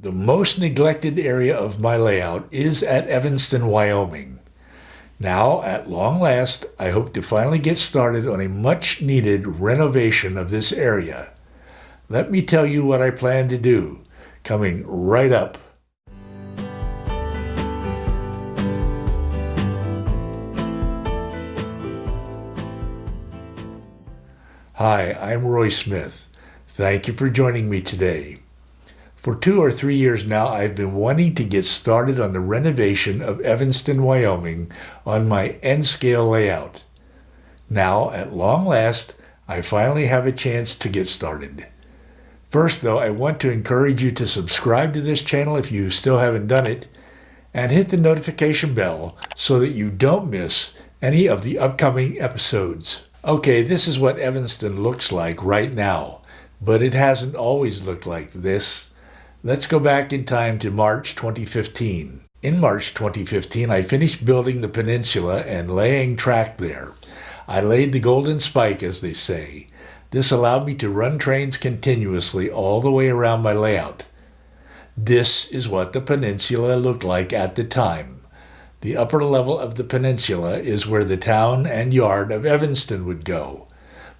The most neglected area of my layout is at Evanston, Wyoming. Now, at long last, I hope to finally get started on a much-needed renovation of this area. Let me tell you what I plan to do, coming right up. Hi, I'm Roy Smith. Thank you for joining me today. For 2 or 3 years now, I've been wanting to get started on the renovation of Evanston, Wyoming on my N-scale layout. Now, at long last, I finally have a chance to get started. First, though, I want to encourage you to subscribe to this channel if you still haven't done it, and hit the notification bell so that you don't miss any of the upcoming episodes. Okay, this is what Evanston looks like right now, but it hasn't always looked like this. Let's go back in time to March 2015. In March 2015, I finished building the peninsula and laying track there. I laid the golden spike, as they say. This allowed me to run trains continuously all the way around my layout. This is what the peninsula looked like at the time. The upper level of the peninsula is where the town and yard of Evanston would go.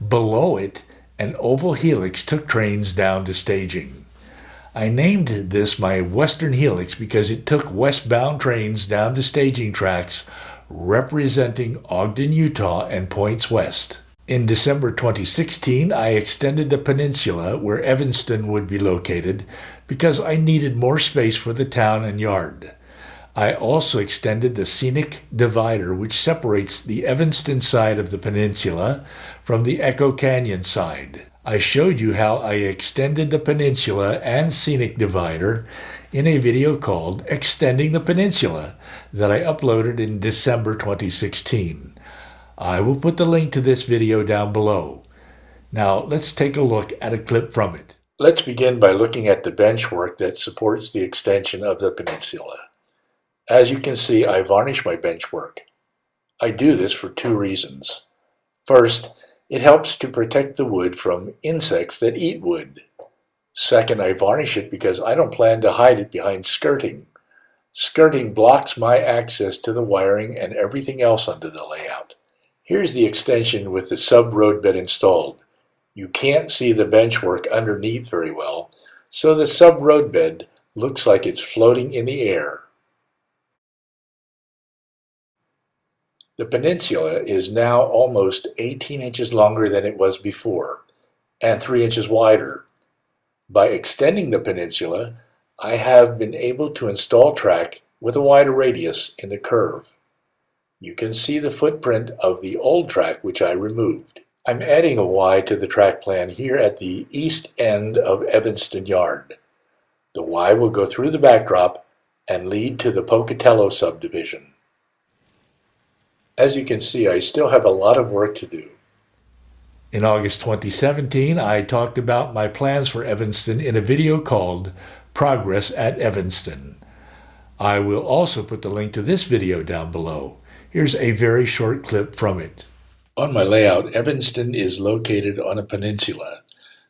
Below it, an oval helix took trains down to staging. I named this my Western Helix because it took westbound trains down to staging tracks representing Ogden, Utah and points west. In December 2016, I extended the peninsula where Evanston would be located because I needed more space for the town and yard. I also extended the Scenic Divider, which separates the Evanston side of the peninsula from the Echo Canyon side. I showed you how I extended the peninsula and Scenic Divider in a video called Extending the Peninsula that I uploaded in December 2016. I will put the link to this video down below. Now let's take a look at a clip from it. Let's begin by looking at the benchwork that supports the extension of the peninsula. As you can see, I varnish my benchwork. I do this for 2 reasons. First, it helps to protect the wood from insects that eat wood. Second, I varnish it because I don't plan to hide it behind skirting. Skirting blocks my access to the wiring and everything else under the layout. Here's the extension with the sub-roadbed installed. You can't see the benchwork underneath very well, so the sub-roadbed looks like it's floating in the air. The peninsula is now almost 18 inches longer than it was before, and 3 inches wider. By extending the peninsula, I have been able to install track with a wider radius in the curve. You can see the footprint of the old track which I removed. I'm adding a Y to the track plan here at the east end of Evanston Yard. The Y will go through the backdrop and lead to the Pocatello subdivision. As you can see, I still have a lot of work to do. In August 2017, I talked about my plans for Evanston in a video called Progress at Evanston. I will also put the link to this video down below. Here's a very short clip from it. On my layout, Evanston is located on a peninsula.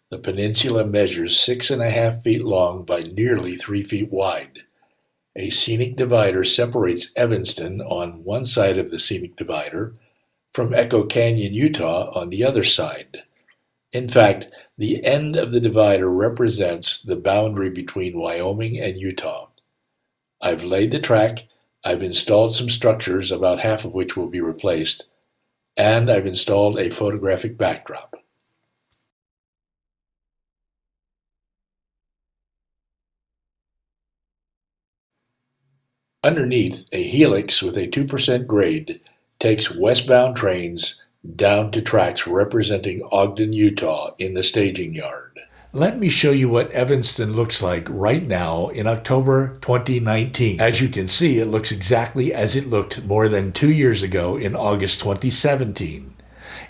The peninsula measures 6.5 feet long by nearly 3 feet wide. A scenic divider separates Evanston on one side of the scenic divider from Echo Canyon, Utah on the other side. In fact, the end of the divider represents the boundary between Wyoming and Utah. I've laid the track, I've installed some structures, about half of which will be replaced, and I've installed a photographic backdrop. Underneath, a helix with a 2% grade takes westbound trains down to tracks representing Ogden, Utah in the staging yard. Let me show you what Evanston looks like right now in October 2019. As you can see, it looks exactly as it looked more than 2 years ago in August 2017.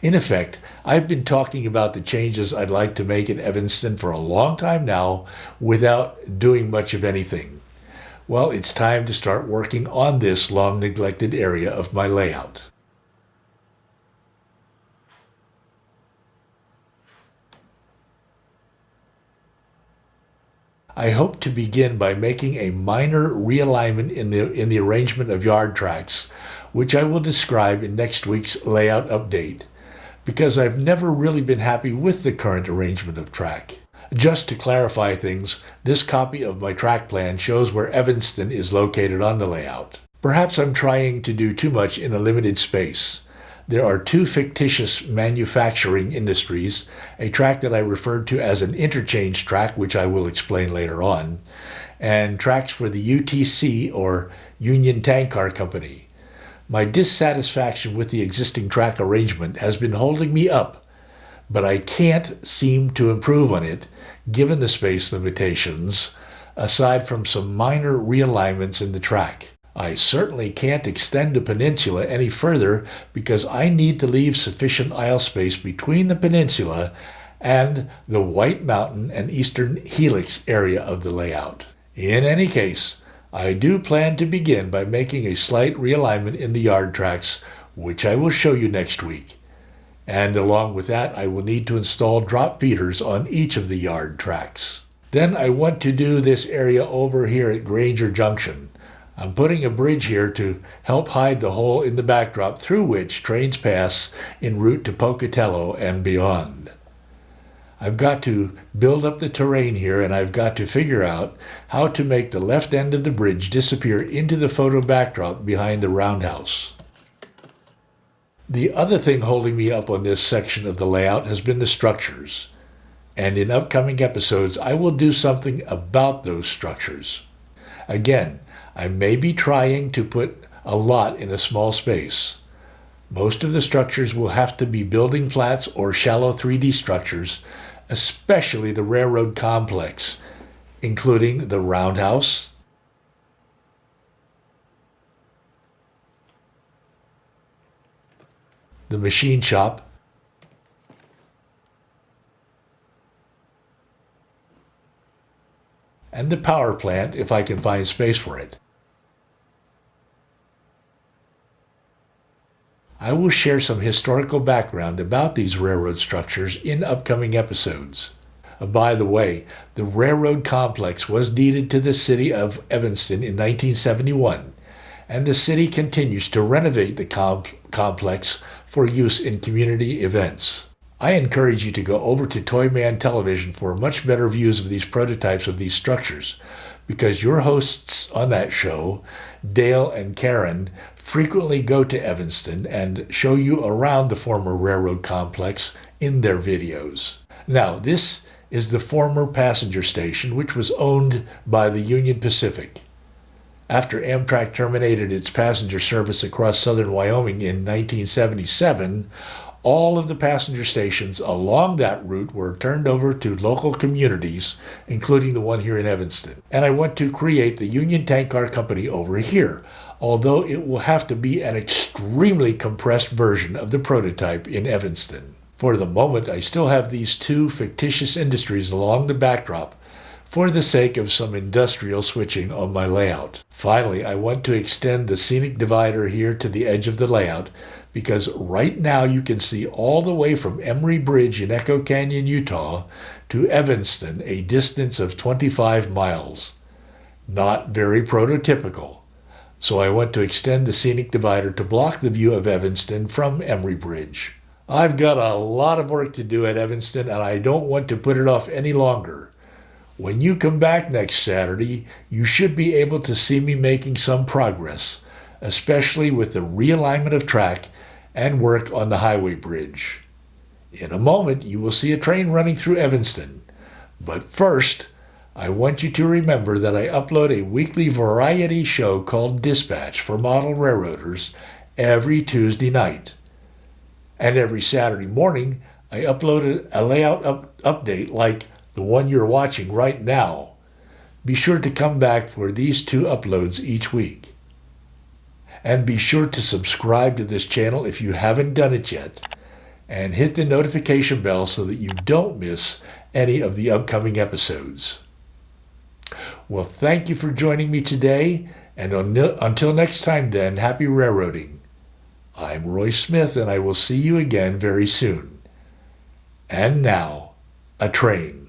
In effect, I've been talking about the changes I'd like to make in Evanston for a long time now without doing much of anything. Well, it's time to start working on this long-neglected area of my layout. I hope to begin by making a minor realignment in the arrangement of yard tracks, which I will describe in next week's layout update, because I've never really been happy with the current arrangement of track. Just to clarify things, this copy of my track plan shows where Evanston is located on the layout. Perhaps I'm trying to do too much in a limited space. There are two fictitious manufacturing industries, a track that I referred to as an interchange track, which I will explain later on, and tracks for the UTC, or Union Tank Car Company. My dissatisfaction with the existing track arrangement has been holding me up, but I can't seem to improve on it, given the space limitations, aside from some minor realignments in the track. I certainly can't extend the peninsula any further because I need to leave sufficient aisle space between the peninsula and the White Mountain and Eastern Helix area of the layout. In any case, I do plan to begin by making a slight realignment in the yard tracks, which I will show you next week. And along with that, I will need to install drop feeders on each of the yard tracks. Then I want to do this area over here at Granger Junction. I'm putting a bridge here to help hide the hole in the backdrop through which trains pass en route to Pocatello and beyond. I've got to build up the terrain here, and I've got to figure out how to make the left end of the bridge disappear into the photo backdrop behind the roundhouse. The other thing holding me up on this section of the layout has been the structures, and in upcoming episodes I will do something about those structures. Again, I may be trying to put a lot in a small space. Most of the structures will have to be building flats or shallow 3D structures, especially the railroad complex, including the roundhouse, the machine shop, and the power plant if I can find space for it. I will share some historical background about these railroad structures in upcoming episodes. By the way, the railroad complex was deeded to the city of Evanston in 1971, and the city continues to renovate the complex for use in community events. I encourage you to go over to Toyman Television for much better views of these prototypes of these structures, because your hosts on that show, Dale and Karen, frequently go to Evanston and show you around the former railroad complex in their videos. Now, this is the former passenger station, which was owned by the Union Pacific. After Amtrak terminated its passenger service across southern Wyoming in 1977, all of the passenger stations along that route were turned over to local communities, including the one here in Evanston. And I want to create the Union Tank Car Company over here, although it will have to be an extremely compressed version of the prototype in Evanston. For the moment, I still have these two fictitious industries along the backdrop for the sake of some industrial switching on my layout. Finally, I want to extend the Scenic Divider here to the edge of the layout, because right now you can see all the way from Emery Bridge in Echo Canyon, Utah, to Evanston, a distance of 25 miles. Not very prototypical. So I want to extend the Scenic Divider to block the view of Evanston from Emery Bridge. I've got a lot of work to do at Evanston, and I don't want to put it off any longer. When you come back next Saturday, you should be able to see me making some progress, especially with the realignment of track and work on the highway bridge. In a moment, you will see a train running through Evanston. But first, I want you to remember that I upload a weekly variety show called Dispatch for model railroaders every Tuesday night. And every Saturday morning, I upload a layout update like the one you're watching right now. Be sure to come back for these two uploads each week. And be sure to subscribe to this channel if you haven't done it yet, and hit the notification bell so that you don't miss any of the upcoming episodes. Well, thank you for joining me today, and until next time then, happy railroading. I'm Roy Smith, and I will see you again very soon. And now, a train.